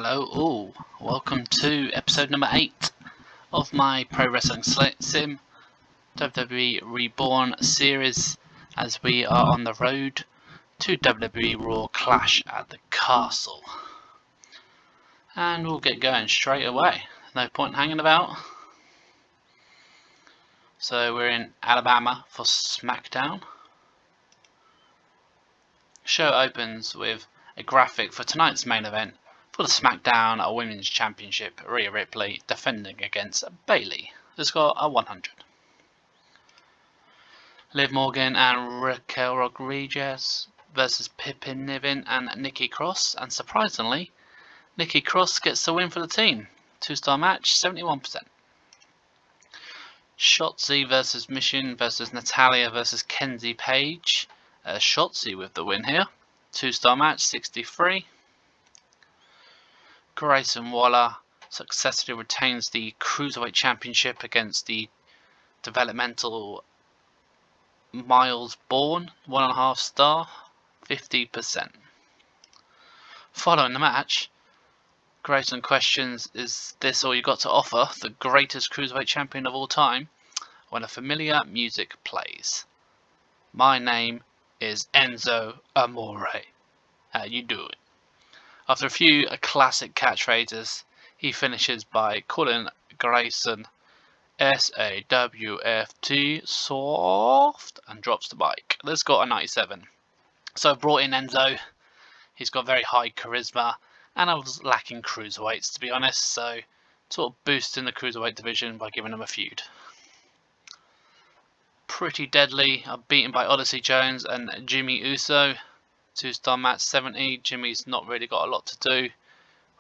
Hello all, welcome to episode number 8 of my Pro Wrestling Sim WWE Reborn series as we are on the road to WWE Raw Clash at the Castle. And we'll get going straight away, no point hanging about. So we're in Alabama for SmackDown. Show opens with a graphic for tonight's main event for the SmackDown Women's Championship. Rhea Ripley defending against Bayley. This got a 100. Liv Morgan and Raquel Rodriguez versus Pippin Niven and Nikki Cross, and surprisingly, Nikki Cross gets the win for the team. 2-star match, 71%. Shotzi versus Mission versus Natalia versus Kenzie Page. Shotzi with the win here. 2-star match, 63. Grayson Waller successfully retains the Cruiserweight Championship against the developmental Miles Bourne, 1.5 star, 50%. Following the match, Grayson questions, is this all you got to offer, the greatest Cruiserweight Champion of all time, when a familiar music plays. My name is Enzo Amore. How you doing? After a few classic catchphrases, he finishes by calling Grayson SAWFT soft and drops the mic. This got a 97. So I've brought in Enzo. He's got very high charisma and I was lacking cruiserweights, to be honest, so sort of boosting the cruiserweight division by giving him a feud. Pretty deadly are beaten by Odyssey Jones and Jimmy Uso. 2-star match, 70. Jimmy's not really got a lot to do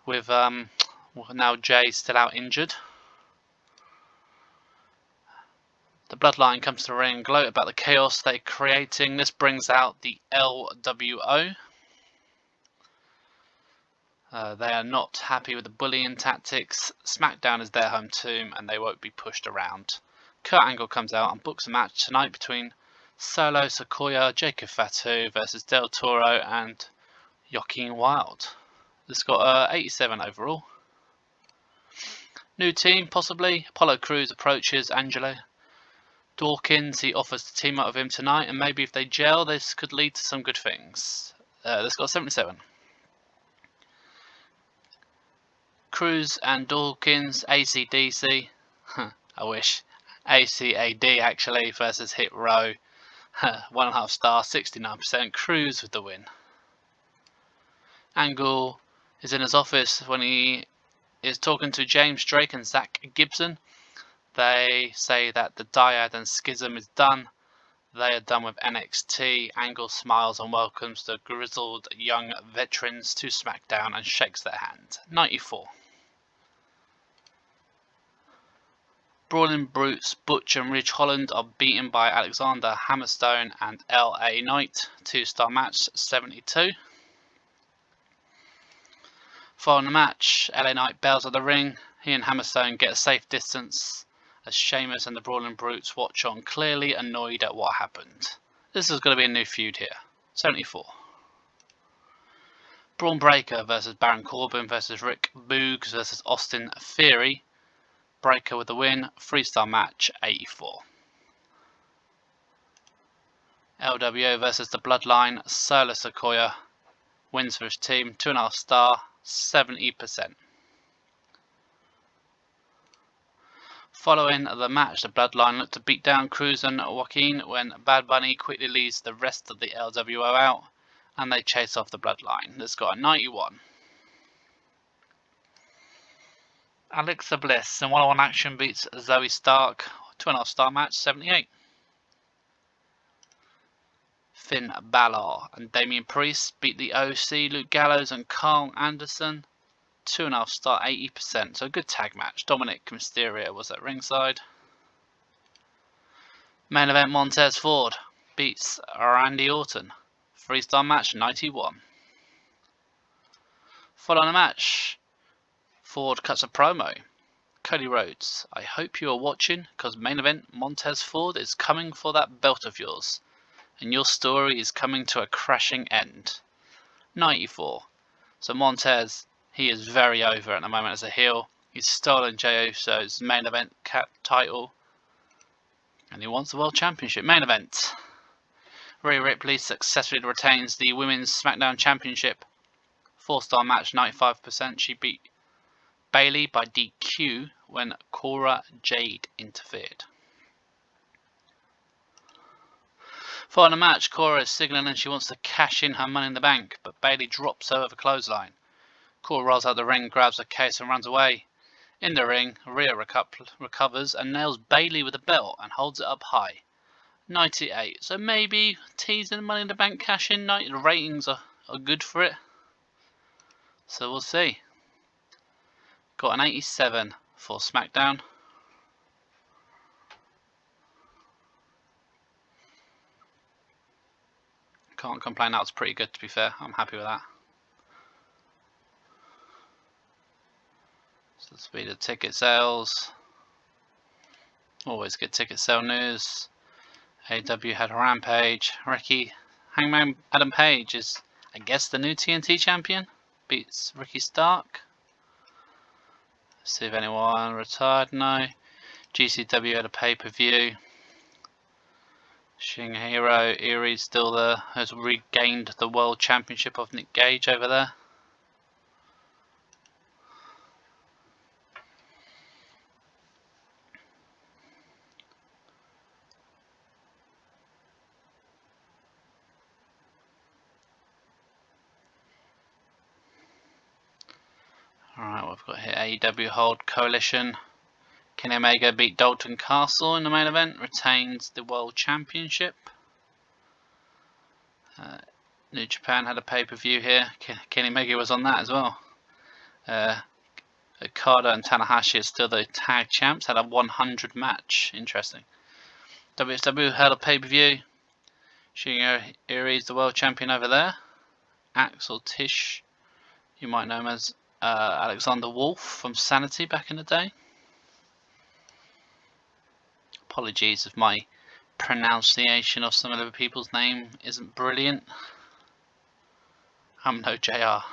with now Jay still out injured. The Bloodline comes to the ring, gloat about the chaos they're creating. This brings out the LWO. They are not happy with the bullying tactics. SmackDown is their home tomb and they won't be pushed around. Kurt Angle comes out and books a match tonight between Solo Sikoa, Jacob Fatu versus Del Toro and Joaquin Wilde. This got 87 overall. New team, possibly. Apollo Crews approaches Angelo Dawkins. He offers to team up with him tonight, and maybe if they gel, this could lead to some good things. This got 77. Crews and Dawkins, ACDC. I wish. ACAD actually versus Hit Row. 1.5 star, 69%. Crews with the win. Angle is in his office when he is talking to James Drake and Zach Gibson. They say that the dyad and schism is done. They are done with NXT. Angle smiles and welcomes the grizzled young veterans to SmackDown and shakes their hand. 94. Brawling Brutes, Butch and Ridge Holland are beaten by Alexander Hammerstone and LA Knight. 2-star match, 72. Following the match, LA Knight bails at the ring. He and Hammerstone get a safe distance as Sheamus and the Brawling Brutes watch on, clearly annoyed at what happened. This is going to be a new feud here. 74. Braun Breaker versus Baron Corbin versus Rick Boogs versus Austin Theory. Breaker with the win, 3-star match, 84. LWO versus the Bloodline, Solo Sikoa wins for his team, 2.5 star, 70%. Following the match, the Bloodline look to beat down Cruz and Joaquin when Bad Bunny quickly leaves the rest of the LWO out and they chase off the Bloodline. This got a 91. Alexa Bliss in one-on-one action beats Zoe Stark, 2.5 star match, 78. Finn Balor and Damian Priest beat the OC, Luke Gallows and Carl Anderson, 2.5 star, 80%. So a good tag match. Dominic Mysterio was at ringside. Main event, Montez Ford beats Randy Orton, 3-star match, 91. Following the match, Ford cuts a promo. Cody Rhodes, I hope you are watching because main event Montez Ford is coming for that belt of yours and your story is coming to a crashing end. 94. So Montez, He is very over at the moment as a heel. He's stolen Jey Uso's main event title. And he wants the World Championship. Main event. Rhea Ripley successfully retains the Women's SmackDown Championship. 4-star match, 95%. She beat Bayley by DQ when Cora Jade interfered. Following the match, Cora is signaling she wants to cash in her Money in the Bank, but Bayley drops her with a clothesline. Cora rolls out the ring, grabs a case and runs away. In the ring, Rhea recovers and nails Bayley with a belt and holds it up high. 98. So maybe teasing Money in the Bank cash in night. The ratings are good for it. So we'll see. Got an 87 for SmackDown. Can't complain, that was pretty good to be fair. I'm happy with that. So the speed of ticket sales. Always good ticket sale news. AEW had a Rampage. Hangman Adam Page is, I guess, the new TNT champion. Beats Ricky Stark. Let's see if anyone retired. No. GCW had a pay-per-view. Shinhiro Erie's still there. Has regained the World Championship of Nick Gage over there. Alright, we've got here AEW Hold Coalition. Kenny Omega beat Dalton Castle in the main event, retains the World Championship. New Japan had a pay-per-view here. Kenny Omega was on that as well. Okada and Tanahashi are still the tag champs. Had a 100 match. Interesting. WWE had a pay-per-view. Shingo Irie's the world champion over there. Axel Tish, you might know him as Alexander Wolf from Sanity back in the day. Apologies if my pronunciation of some of the people's name isn't brilliant. I'm no JR,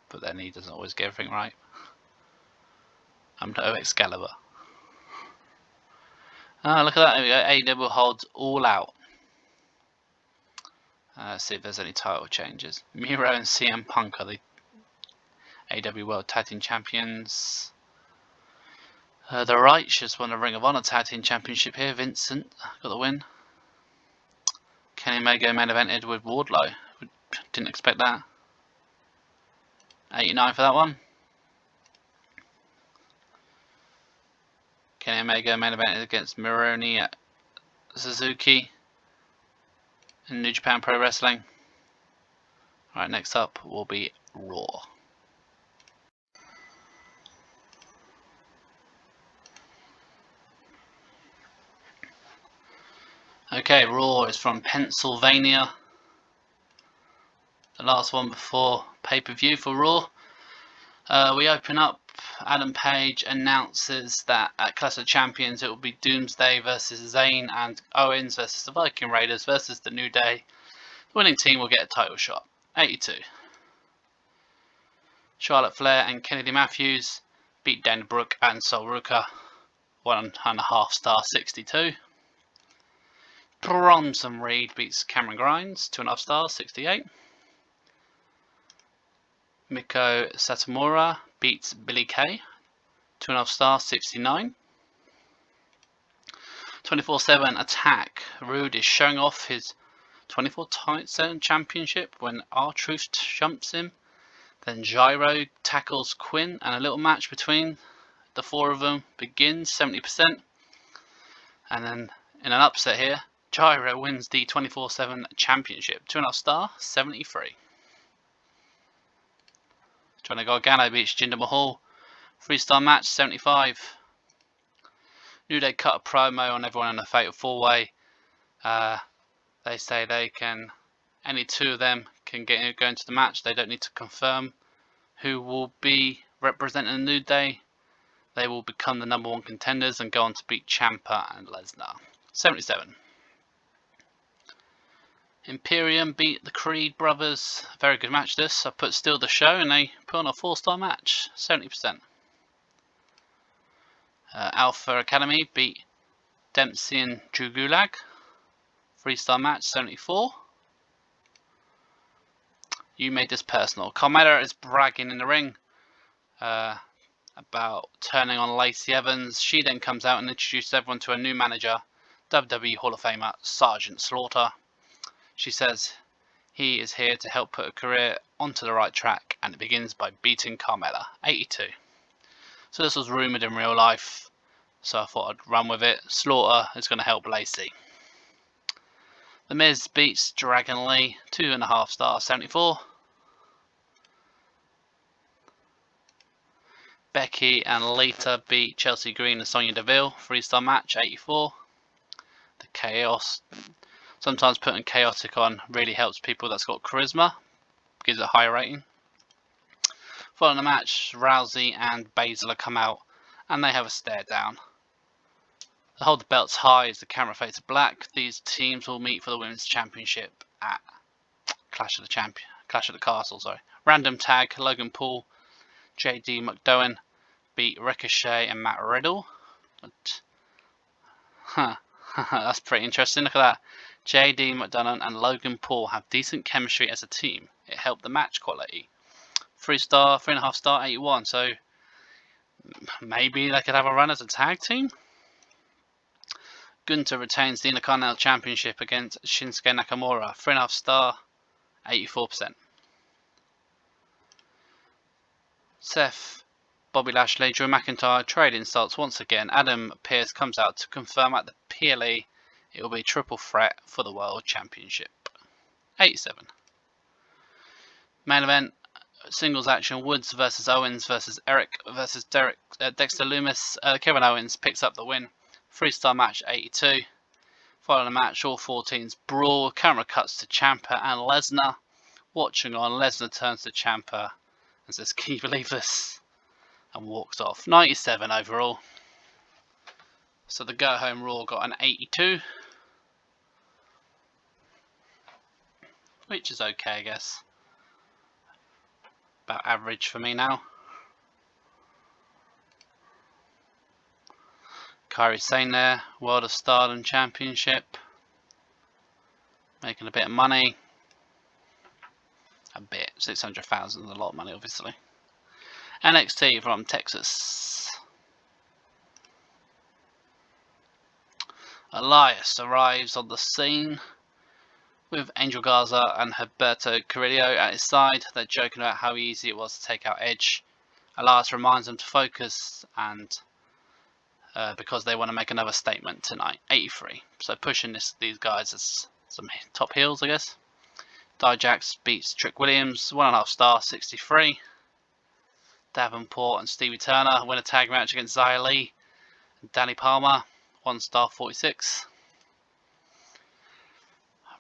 but then he doesn't always get everything right. I'm no Excalibur. Look at that, there we go. AEW holds All Out. Let's see if there's any title changes. Miro and CM Punk are the AEW World Tag Team Champions. The Righteous won the Ring of Honor Tag Team Championship here. Vincent got the win. Kenny Omega main evented with Wardlow. Didn't expect that. 89 for that one. Kenny Omega main evented against Mironi Suzuki in New Japan Pro Wrestling. Alright, next up will be Raw. Okay, Raw is from Pennsylvania. The last one before pay-per-view for Raw. We open up, Adam Page announces that at Clash of Champions it will be Doomsday versus Zayn and Owens versus the Viking Raiders versus the New Day. The winning team will get a title shot. 82. Charlotte Flair and Kennedy Matthews beat Dana Brooke and Sol Ruka. 1.5 star, 62. Bronson Reed beats Cameron Grimes, 2.5 stars, 68. Miko Satomura beats Billy Kay, 2.5 stars, 69. 24/7 Attack. Rude is showing off his 24/7 championship when R-Truth jumps him. Then Gyro tackles Quinn and a little match between the four of them begins, 70%. And then in an upset here, Gyro wins the 24/7 championship, 2.5 star, 73. Johnny Gargano beats Jinder Mahal, 3-star match, 75. New Day cut a promo on everyone in a fatal 4-way. They say they can, any two of them can go into the match. They don't need to confirm who will be representing the New Day. They will become the #1 contenders and go on to beat Ciampa and Lesnar. 77. Imperium beat the Creed brothers. Very good match this. I put Still the Show and they put on a 4-star match. 70%. Alpha Academy beat Dempsey and Drew Gulak. 3-star match. 74. You made this personal. Carmella is bragging in the ring about turning on Lacey Evans. She then comes out and introduces everyone to a new manager, WWE Hall of Famer Sergeant Slaughter. She says he is here to help put a career onto the right track, and it begins by beating Carmella. 82. So this was rumoured in real life, so I thought I'd run with it. Slaughter is going to help Lacey. The Miz beats Dragon Lee. 2.5 stars. 74. Becky and Lita beat Chelsea Green and Sonya Deville. 3-star match. 84. The Chaos. Sometimes putting chaotic on really helps people that's got charisma. Gives it a high rating. Following the match, Rousey and Baszler come out and they have a stare down. They hold the belts high as the camera fades to black. These teams will meet for the Women's Championship at Clash of the Castle. Random tag, Logan Paul, JD McDowan beat Ricochet and Matt Riddle. That's pretty interesting. Look at that. JD McDonough and Logan Paul have decent chemistry as a team. It helped the match quality. 3.5 star, 81. So maybe they could have a run as a tag team. Gunther retains the Intercontinental Championship against Shinsuke Nakamura. 3.5 star, 84%. Seth, Bobby Lashley, Drew McIntyre trade insults once again. Adam Pearce comes out to confirm at the PLE it will be a triple threat for the World Championship. 87. Main event, singles action, Woods versus Owens versus Eric versus Dexter Lumis. Kevin Owens picks up the win. 3-star match. 82. Following the match, all 4 teams brawl. Camera cuts to Ciampa and Lesnar. Watching on, Lesnar turns to Ciampa and says, "Can you believe this?" and walks off. 97 overall. So the Go Home Raw got an 82, which is okay, I guess. About average for me now. Kairi Sane there, World of Stardom Championship. Making a bit of money. A bit. 600,000 is a lot of money, obviously. NXT from Texas. Elias arrives on the scene with Angel Garza and Humberto Carrillo at his side. They're joking about how easy it was to take out Edge. Elias reminds them to focus and because they want to make another statement tonight. 83. So pushing these guys as some top heels, I guess. Dijak beats Trick Williams. 1.5 star, 63. Davenport and Stevie Turner win a tag match against Xia Li and Danny Palmer. 1 star, 46.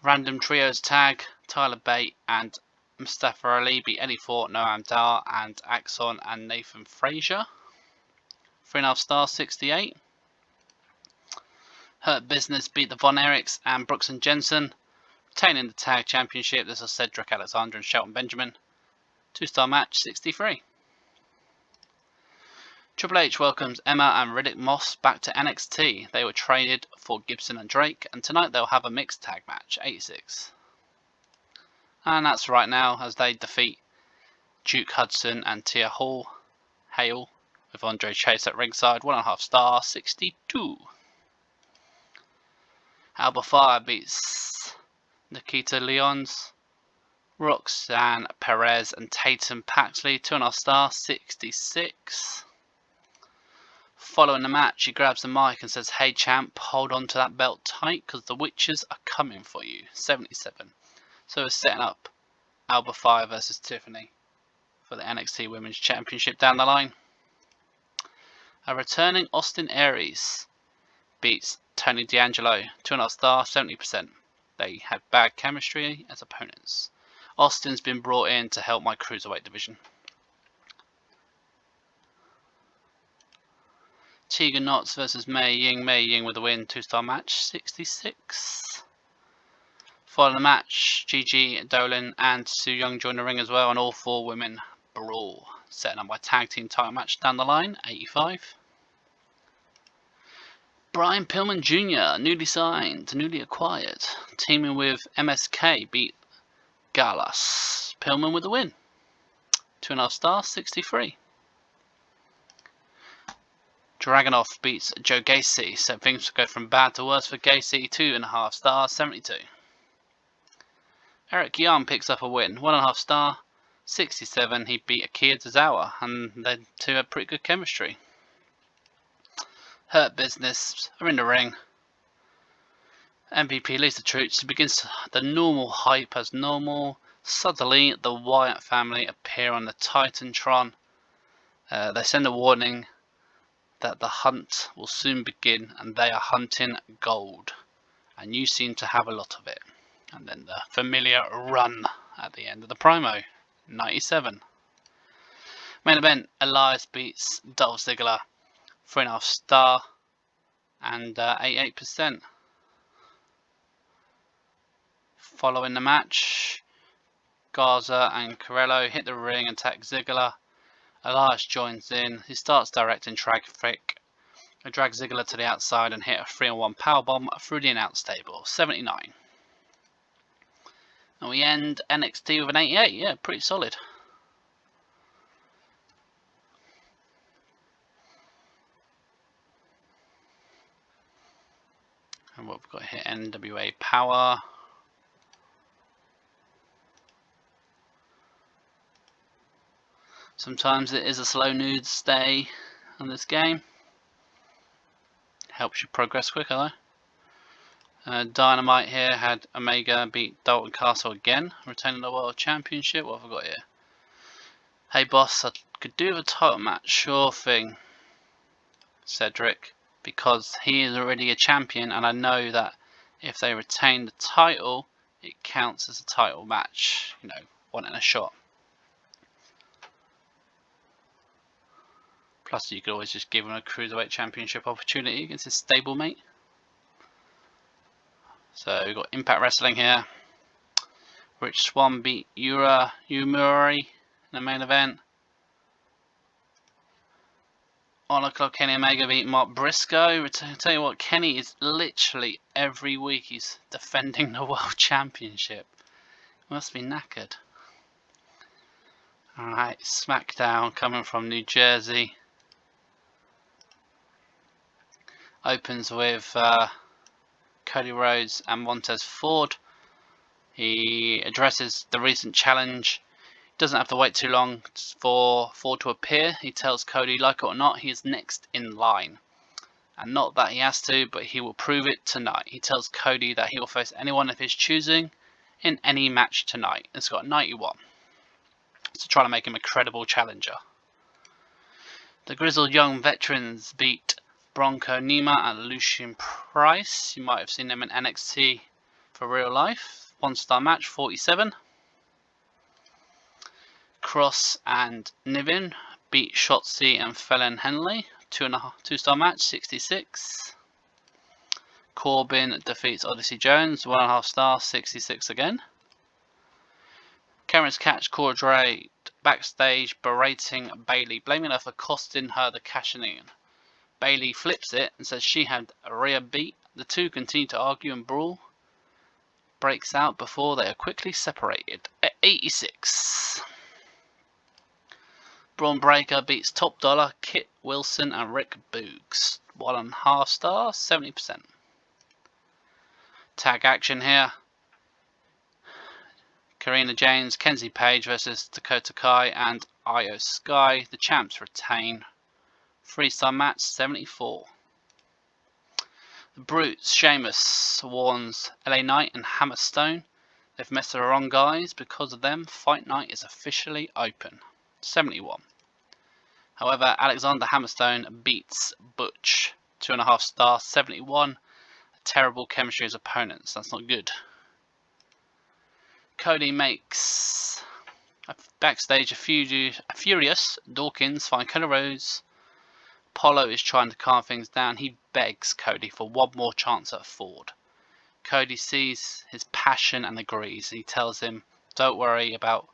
Random trios tag, Tyler Bate and Mustafa Ali beat Eddie Ford, Noam Dar and Axon and Nathan Frazier. 3.5 stars, 68. Hurt Business beat the Von Erichs and Brooks and Jensen, retaining the tag championship. This is Cedric Alexander and Shelton Benjamin. 2-star match, 63. Triple H welcomes Emma and Riddick Moss back to NXT. They were traded for Gibson and Drake, and tonight they'll have a mixed tag match. 86. And that's right now as they defeat Duke Hudson and Tia Hale with Andre Chase at ringside. 1.5 star, 62. Alba Fire beats Nikita Lyons, Roxanne Perez and Tatum Paxley. 2.5 star, 66. Following the match, he grabs the mic and says, "Hey champ, hold on to that belt tight because the witches are coming for you." 77. So we're setting up Alba Fire versus Tiffany for the NXT Women's Championship down the line. A returning Austin Aries beats Tony D'Angelo. 2.5 star, 70%. They had bad chemistry as opponents. Austin's been brought in to help my cruiserweight division. Tegan Knox versus Mei Ying. Mei Ying with a win. 2-star match. 66. Following the match, Gigi, Dolin and Su Yung join the ring as well, and all 4 women brawl. Setting up my tag team title match down the line, 85. Brian Pillman Jr., newly signed, newly acquired, teaming with MSK, beat Garza. Pillman with the win. 2.5 stars, 63. Dragunov beats Joe Gacy, so things go from bad to worse for Gacy. 2.5 stars, 72. Eric Young picks up a win, 1.5 star, 67. He beat Akira Tozawa, and they two had pretty good chemistry. Hurt Business are in the ring. MVP leads the troops. He begins the normal hype as normal. Suddenly, the Wyatt family appear on the Titantron. They send a warning that the hunt will soon begin, and they are hunting gold. And you seem to have a lot of it. And then the familiar run at the end of the promo, 97. Main event, Elias beats Dolph Ziggler, 3.5 star and 88%. Following the match, Garza and Carrillo hit the ring and attack Ziggler. Elias joins in. He starts directing traffic. They drag Ziggler to the outside and hit a 3-on-1 powerbomb through the announce table, 79. And we end NXT with an 88. Yeah, pretty solid. And what we've got here, NWA Power. Sometimes it is a slow news day on this game. Helps you progress quicker though. Dynamite here had Omega beat Dalton Castle again, retaining the World Championship. What have I got here? Hey boss, I could do a title match, sure thing, Cedric, because he is already a champion and I know that if they retain the title, it counts as a title match, you know, wanting a shot. Plus you could always just give him a Cruiserweight Championship opportunity against his stablemate. So we've got Impact Wrestling here. Rich Swann beat Yura Umuri in the main event. On the clock, Kenny Omega beat Mark Briscoe. I tell you what, Kenny is literally every week he's defending the World Championship. Must be knackered. Alright, SmackDown coming from New Jersey. Opens with Cody Rhodes and Montez Ford. He addresses the recent challenge. Doesn't have to wait too long for Ford to appear. He tells Cody, like it or not, he is next in line. And not that he has to, but he will prove it tonight. He tells Cody that he will face anyone of his choosing in any match tonight. It's got 91. So trying to make him a credible challenger. The grizzled young veterans beat Bronco Nima and Lucian Price. You might have seen them in NXT for real life. 1-star match, 47. Cross and Niven beat Shotzi and Fallon Henley. 2-star match, 66. Corbin defeats Odyssey Jones. 1.5 star, 66 again. Cameron's catch Cordray backstage berating Bayley, blaming her for costing her the cashing in. Bayley flips it and says she had Rhea beat. The two continue to argue and brawl. Breaks out before they are quickly separated at 86. Braun Breaker beats Top Dollar, Kit Wilson and Rick Boogs. 1.5 stars, 70%. Tag action here. Karina James, Kenzie Page versus Dakota Kai and Io Sky. The champs retain. 3-star match, 74. The Brutes, Sheamus warns LA Knight and Hammerstone. They've messed with the wrong guys. Because of them, Fight Night is officially open. 71. However, Alexander Hammerstone beats Butch. 2.5 stars, 71. Terrible chemistry as opponents. That's not good. Cody makes backstage a furious Dawkins find Cody Rhodes. Apollo is trying to calm things down. He begs Cody for one more chance at Ford. Cody sees his passion and agrees. He tells him, don't worry about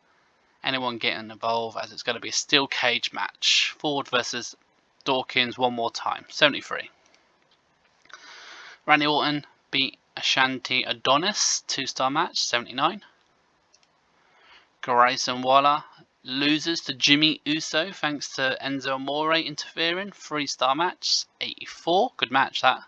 anyone getting involved, as it's going to be a steel cage match. Ford versus Dawkins one more time. 73. Randy Orton beat Ashanti Adonis. 2-star match. 79. Grayson Waller loses to Jimmy Uso thanks to Enzo Amore interfering. 3-star match. 84. Good match that.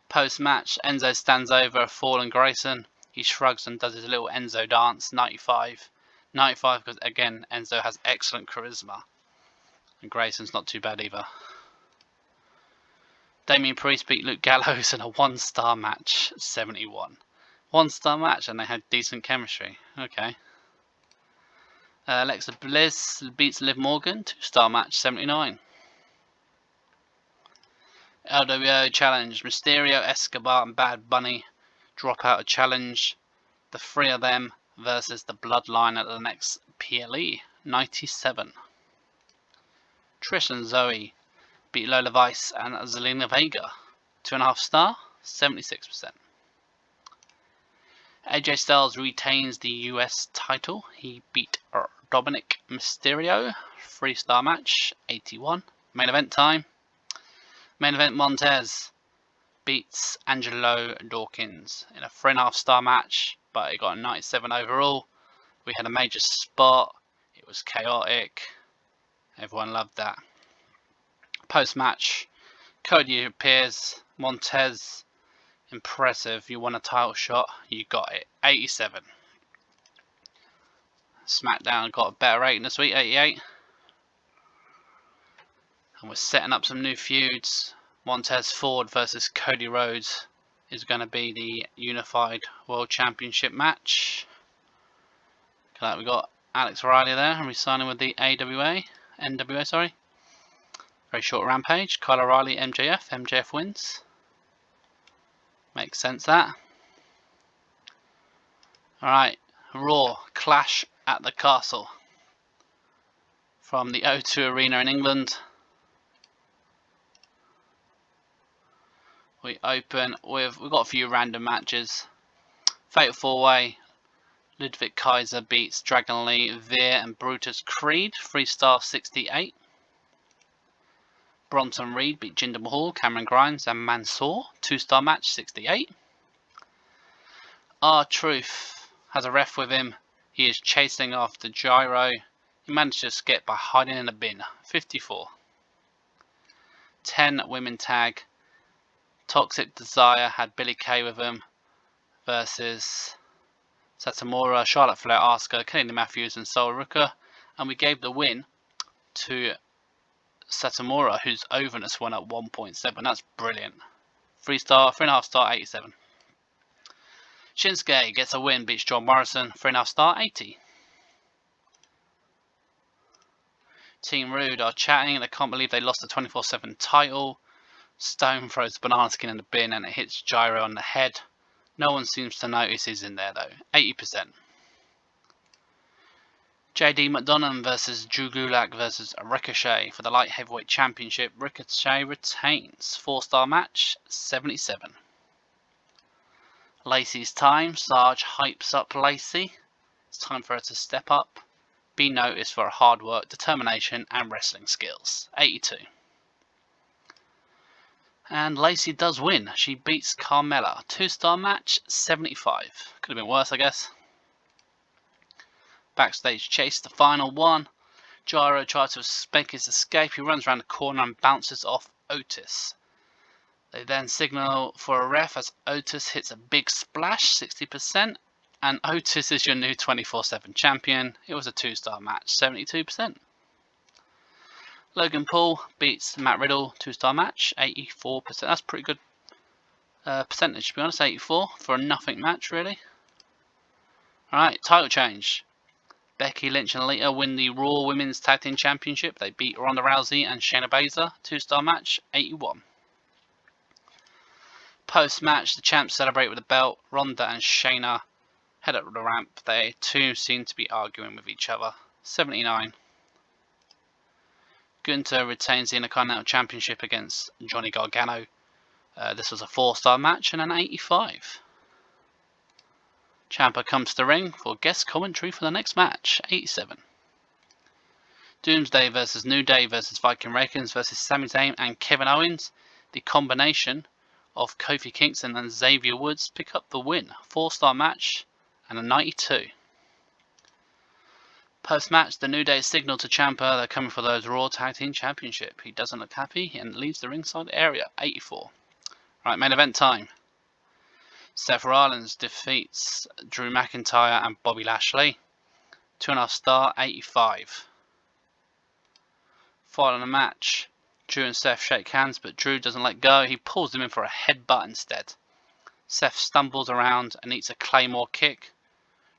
Post match, Enzo stands over Fallen Grayson. He shrugs and does his little Enzo dance. 95. 95 because again Enzo has excellent charisma. And Grayson's not too bad either. Damian Priest beat Luke Gallows in a 1-star match. 71. 1-star match and they had decent chemistry. Okay. Alexa Bliss beats Liv Morgan. 2-star match. 79. LWO challenge. Mysterio, Escobar and Bad Bunny drop out a challenge. The 3 of them versus the Bloodline at the next PLE. 97. Trish and Zoe beat Lola Vice and Zelina Vega. 2.5-star. 76%. AJ Styles retains the US title. He beat Dominic Mysterio. 3-star match. 81. Main event time. Main event, Montez beats Angelo Dawkins in a 3.5-star match, but it got a 97 overall. We had a major spot. It was chaotic. Everyone loved that. Post match, Cody appears. Montez, impressive. You won a title shot. You got it. 87. SmackDown got a better rating this week. 88. And we're setting up some new feuds. Montez Ford versus Cody Rhodes is going to be the Unified World Championship match. Like we got Alex Riley there, and re-signing with the NWA, sorry. Very short rampage. Kyle O'Reilly, MJF. MJF wins. Makes sense that. Alright, Raw, Clash at the Castle. From the O2 Arena in England. We open with, we've got a few random matches. Fatal 4-way. Ludwig Kaiser beats Dragon Lee, Veer and Brutus Creed. 3-star 68. Bronson Reed beat Jinder Mahal, Cameron Grimes and Mansoor. 2-star match. 68. R-Truth has a ref with him. He is chasing after Gyro. He managed to escape by hiding in a bin. 54. 10 women tag. Toxic Desire had Billie Kay with him versus Satomura, Charlotte Flair, Asuka, Kennedy Matthews and Sol Ruka, and we gave the win to Satomura, whose overness won at 1.7. That's brilliant. 3.5-star 87. Shinsuke gets a win, beats John Morrison. 3.5-star 80. Team Rude are chatting and they can't believe they lost the 24/7 title. Stone throws the banana skin in the bin and it hits Gyro on the head. No one seems to notice he's in there though. 80%. JD McDonough versus Drew Gulak versus Ricochet for the Light Heavyweight Championship. Ricochet retains. 4-star match. 77. Lacey's time. Sarge hypes up Lacey. It's time for her to step up. Be noticed for her hard work, determination and wrestling skills. 82. And Lacey does win. She beats Carmella. 2-star match. 75. Could have been worse, I guess. Backstage chase, the final one. Gyro tries to make his escape. He runs around the corner and bounces off Otis. They then signal for a ref as Otis hits a big splash, 60%. And Otis is your new 24/7 champion. It was a 2-star match, 72%. Logan Paul beats Matt Riddle, 2-star match, 84%. That's pretty good percentage, to be honest. 84 for a nothing match, really. Alright, title change. Becky Lynch and Lita win the Raw Women's Tag Team Championship. They beat Ronda Rousey and Shayna Baszler, 2-star match, 81. Post-match, the champs celebrate with the belt. Ronda and Shayna head up the ramp. They too seem to be arguing with each other. 79. Gunther retains the Intercontinental Championship against Johnny Gargano. This was a 4-star match and an 85. Ciampa comes to the ring for guest commentary for the next match, 87. Doomsday versus New Day versus Viking Rakens versus Sami Zayn and Kevin Owens. The combination of Kofi Kingston and Xavier Woods pick up the win. 4-star match and a 92. Post-match, the New Day signal to Ciampa they're coming for those Raw Tag Team Championship. He doesn't look happy and leaves the ringside area, 84. Right, main event time. Seth Rollins defeats Drew McIntyre and Bobby Lashley. 2.5 star, 85. Following the match, Drew and Seth shake hands, but Drew doesn't let go. He pulls him in for a headbutt instead. Seth stumbles around and eats a claymore kick.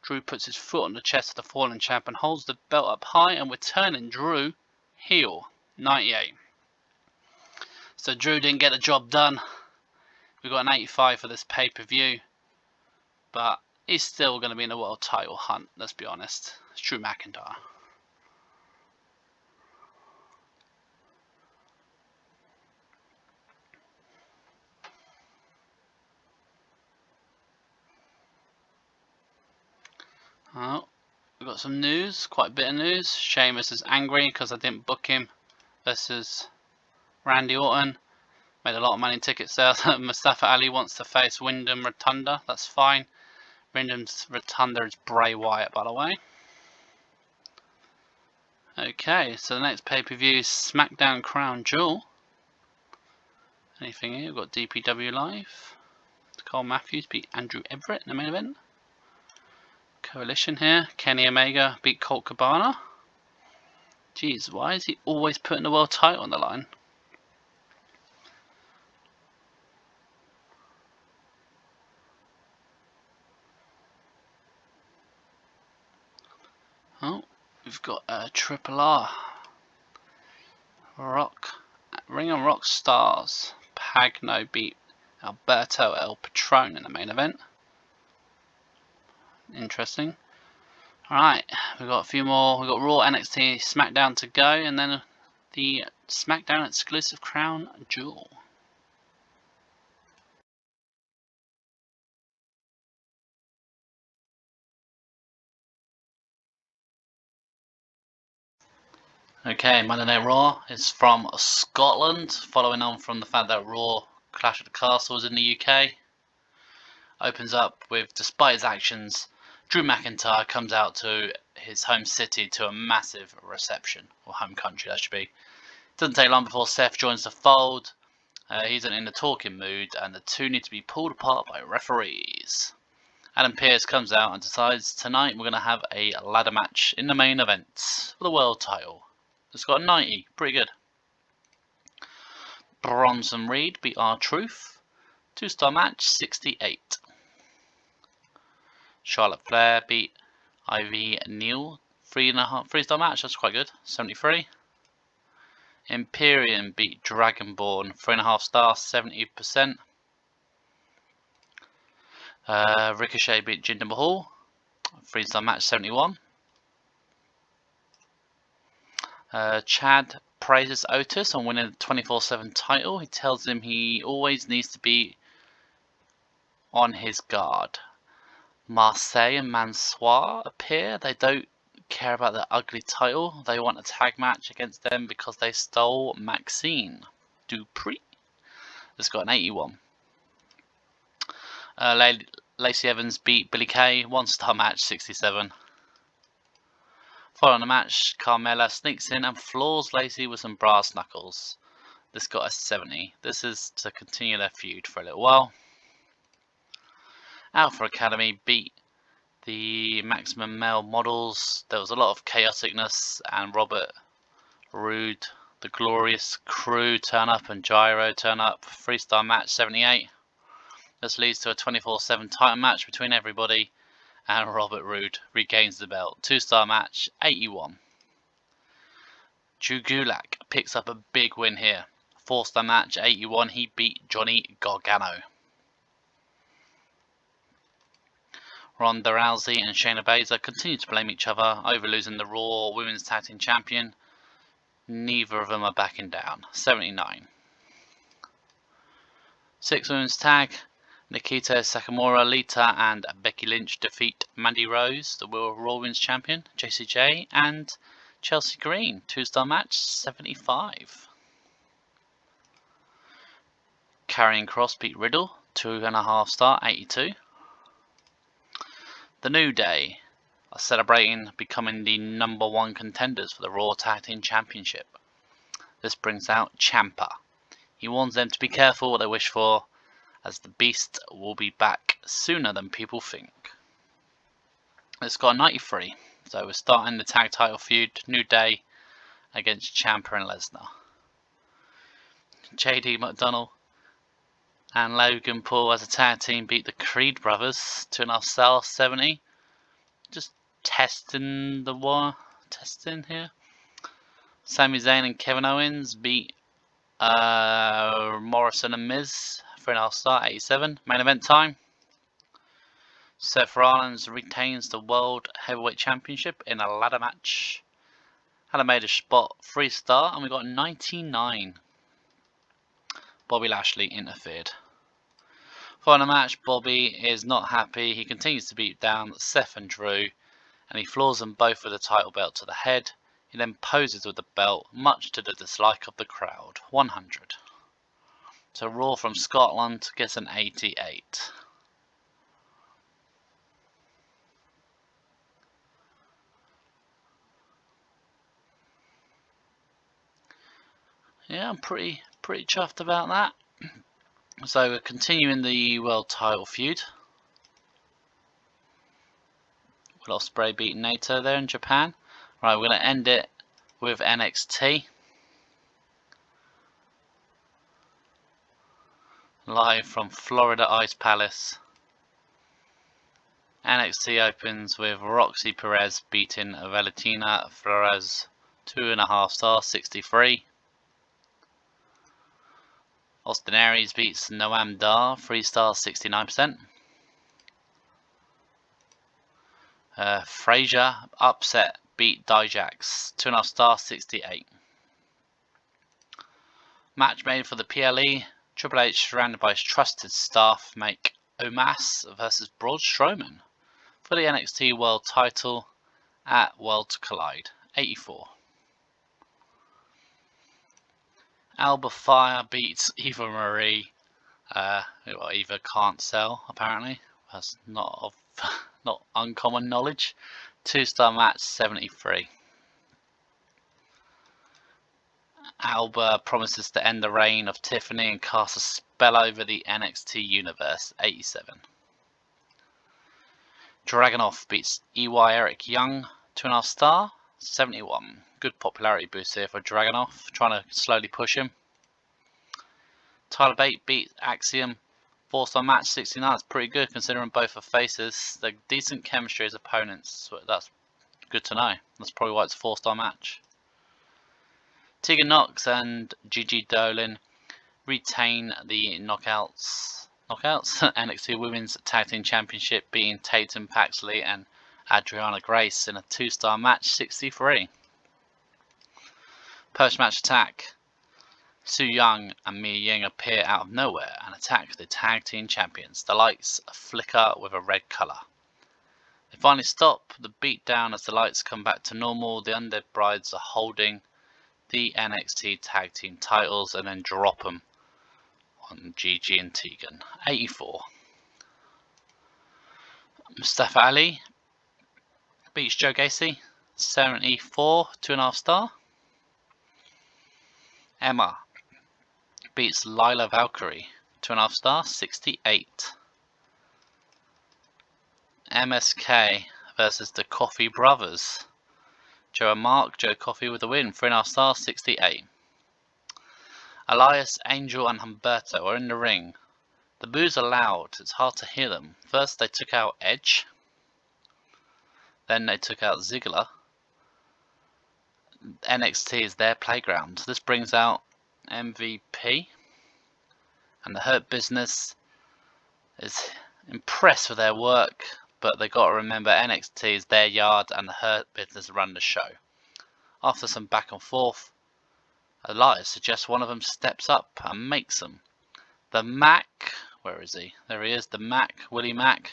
Drew puts his foot on the chest of the fallen champ and holds the belt up high, and we're turning Drew heel, 98. So Drew didn't get the job done. We got an 85 for this pay-per-view, but he's still going to be in the world title hunt, let's be honest. It's Drew McIntyre. Oh, we've got some news, quite a bit of news. Sheamus is angry because I didn't book him versus Randy Orton. Made a lot of money in ticket sales. Mustafa Ali wants to face Wyndham Rotunda. That's fine. Wyndham's Rotunda is Bray Wyatt, by the way. Okay, so the next pay-per-view is SmackDown Crown Jewel. Anything here? We've got DPW Live. Cole Matthews beat Andrew Everett in the main event. Coalition here. Kenny Omega beat Colt Cabana. Jeez, why is he always putting the world title on the line? Oh, we've got Triple R. Ring of Rock Stars. Pagno beat Alberto El Patron in the main event. Interesting. Alright, we've got a few more. We've got Raw, NXT, SmackDown to go, and then the SmackDown exclusive Crown Jewel. Okay, Monday Night Raw is from Scotland, following on from the fact that Raw Clash of the Castles in the UK. Opens up with, despite his actions, Drew McIntyre comes out to his home city to a massive reception, or home country that should be. Doesn't take long before Seth joins the fold. He's in the talking mood, and the two need to be pulled apart by referees. Adam Pearce comes out and decides tonight we're going to have a ladder match in the main event for the world title. It's got a 90, pretty good. Bronson Reed beat R-Truth. 2-star match, 68. Charlotte Flair beat Ivy Neal. 3-star match, that's quite good, 73. Imperium beat Dragonborn. 3.5 star, 70%. Ricochet beat Jinder Mahal. 3-star match, 71. Chad praises Otis on winning the 24/7 title. He tells him he always needs to be on his guard. Marseille and Mansoir appear. They don't care about the ugly title. They want a tag match against them because they stole Maxine Dupree. It's got an 81. Lacey Evans beat Billie Kay. 1-star match, 67. Following the match, Carmella sneaks in and floors Lacey with some brass knuckles. This got a 70. This is to continue their feud for a little while. Alpha Academy beat the Maximum Male Models. There was a lot of chaoticness, and Robert Roode, the Glorious Crew turn up, and Gyro turn up. 3-star match, 78. This leads to a 24/7 title match between everybody, and Robert Roode regains the belt. 2-star match, 81. Drew Gulak picks up a big win here. 4-star match, 81. He beat Johnny Gargano. Ronda Rousey and Shayna Baszler continue to blame each other over losing the Raw Women's Tag Team Champion. Neither of them are backing down. 79. 6 women's tag. Nikita Sakamura, Lita and Becky Lynch defeat Mandy Rose, the Raw Women's Champion, JCJ, and Chelsea Green. 2-star match, 75. Karrion Kross beat Riddle, 2.5 star, 82. The New Day are celebrating becoming the #1 contenders for the Raw Tag Team Championship. This brings out Ciampa. He warns them to be careful what they wish for, as the Beast will be back sooner than people think. It's got a 93, so we're starting the tag title feud, New Day against Ciampa and Lesnar. JD McDonald and Logan Paul as a tag team beat the Creed brothers, 2.5 stars, 70. Just testing here. Sami Zayn and Kevin Owens beat Morrison and Miz, 3.5 star, 87. Main event time. Seth Rollins retains the World Heavyweight Championship in a ladder match. Had a major spot, 3 star, and we got 99. Bobby Lashley interfered. Following the match, Bobby is not happy. He continues to beat down Seth and Drew, and he floors them both with the title belt to the head. He then poses with the belt, much to the dislike of the crowd. 100. So Raw from Scotland gets an 88. Yeah, I'm pretty chuffed about that. So we're continuing the world title feud. Will Ospreay beat Naito there in Japan. Right, we're going to end it with NXT. Live from Florida Ice Palace. NXT opens with Roxy Perez beating Valentina Flores, 2.5 stars, 63. Austin Aries beats Noam Dar, 3 stars, 69%. Frazier upset beat Dijaks, 2.5 stars, 68. Match made for the PLE. Triple H surrounded by his trusted staff make Omos versus Braun Strowman for the NXT World Title at Worlds Collide, 84. Alba Fire beats Eva Marie. Eva can't sell, apparently. That's not uncommon knowledge. 2-star match, 73. Alba promises to end the reign of Tiffany and cast a spell over the NXT universe, 87. Dragunov beats EY Eric Young, 2.5 star, 71. Good popularity boost here for Dragunov, trying to slowly push him. Tyler Bate beat Axiom, 4-star match, 69. That's pretty good considering both are faces. They're decent chemistry as opponents, so that's good to know. That's probably why it's a 4-star match. Tegan Nox and Gigi Dolin retain the knockouts NXT Women's Tag Team Championship, beating Tatum Paxley and Adriana Grace in a 2-star match, 63. Post-match attack. Su Yung and Mia Ying appear out of nowhere and attack the Tag Team Champions. The lights flicker with a red colour. They finally stop the beatdown as the lights come back to normal. The Undead Brides are holding the NXT Tag Team titles and then drop them on Gigi and Tegan. 84. Mustafa Ali beats Joe Gacy, 74, 2.5 star. Emma beats Lila Valkyrie, 2.5 star, 68. MSK versus the Coffee Brothers. Joe and Mark, Joe Coffee with the win, 3.5 stars, 68. Elias, Angel and Humberto are in the ring. The boos are loud, it's hard to hear them. First they took out Edge, then they took out Ziggler. NXT is their playground. This brings out MVP, and the Hurt Business is impressed with their work, but they got to remember NXT is their yard and the Hurt Business run the show. After some back and forth, Elias suggests one of them steps up and makes them. The Mac, where is he? There he is, the Mac, Willie Mac.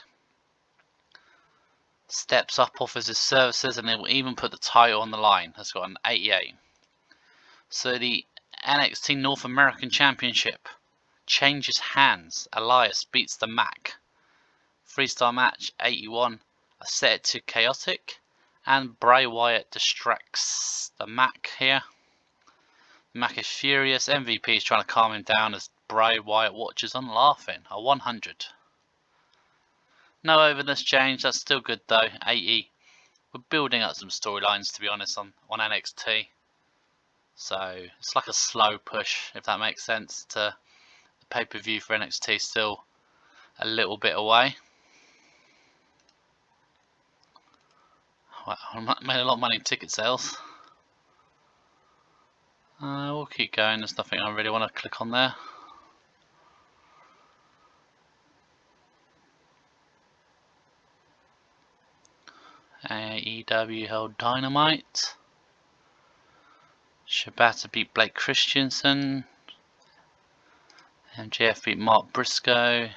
Steps up, offers his services, and he will even put the title on the line. Has got an 88. So the NXT North American Championship changes hands. Elias beats the Mac. 3-star match, 81. I set it to chaotic, and Bray Wyatt distracts the Mac here. The Mac is furious. MVP is trying to calm him down as Bray Wyatt watches on, laughing. A 100. No overness change. That's still good though. 80. We're building up some storylines, to be honest, on NXT. So it's like a slow push, if that makes sense, to the pay-per-view for NXT. Still a little bit away. Well, I made a lot of money in ticket sales. We'll keep going. There's nothing I really want to click on there. AEW held Dynamite. Shibata beat Blake Christensen. MJF beat Mark Briscoe.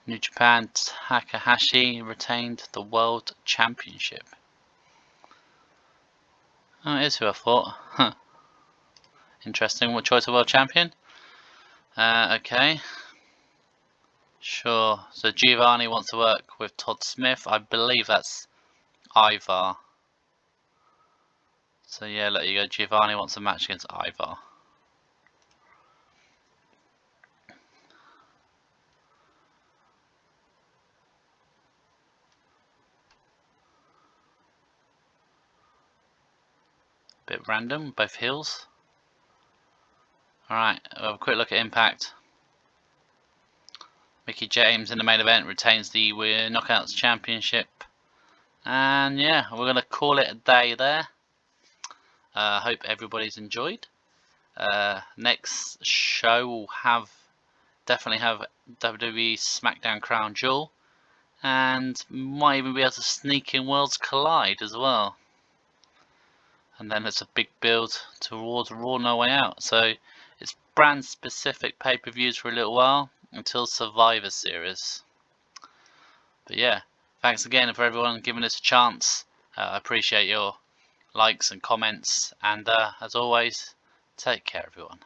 New Japan Takahashi retained the World Championship. Oh, it is who I thought. Huh. Interesting. What choice of World Champion? Okay. Sure. So Giovanni wants to work with Todd Smith. I believe that's Ivar. So yeah, let you go. Giovanni wants a match against Ivar. Bit random, both heels. Alright, we'll have a quick look at Impact. Mickie James in the main event retains the Knockouts Championship. And yeah, we're going to call it a day there. Hope everybody's enjoyed. Next show will definitely have WWE SmackDown Crown Jewel. And might even be able to sneak in Worlds Collide as well. And then it's a big build towards Raw No Way Out. So it's brand specific pay-per-views for a little while until Survivor Series. But yeah, thanks again for everyone giving us a chance. I appreciate your likes and comments, and as always, take care everyone.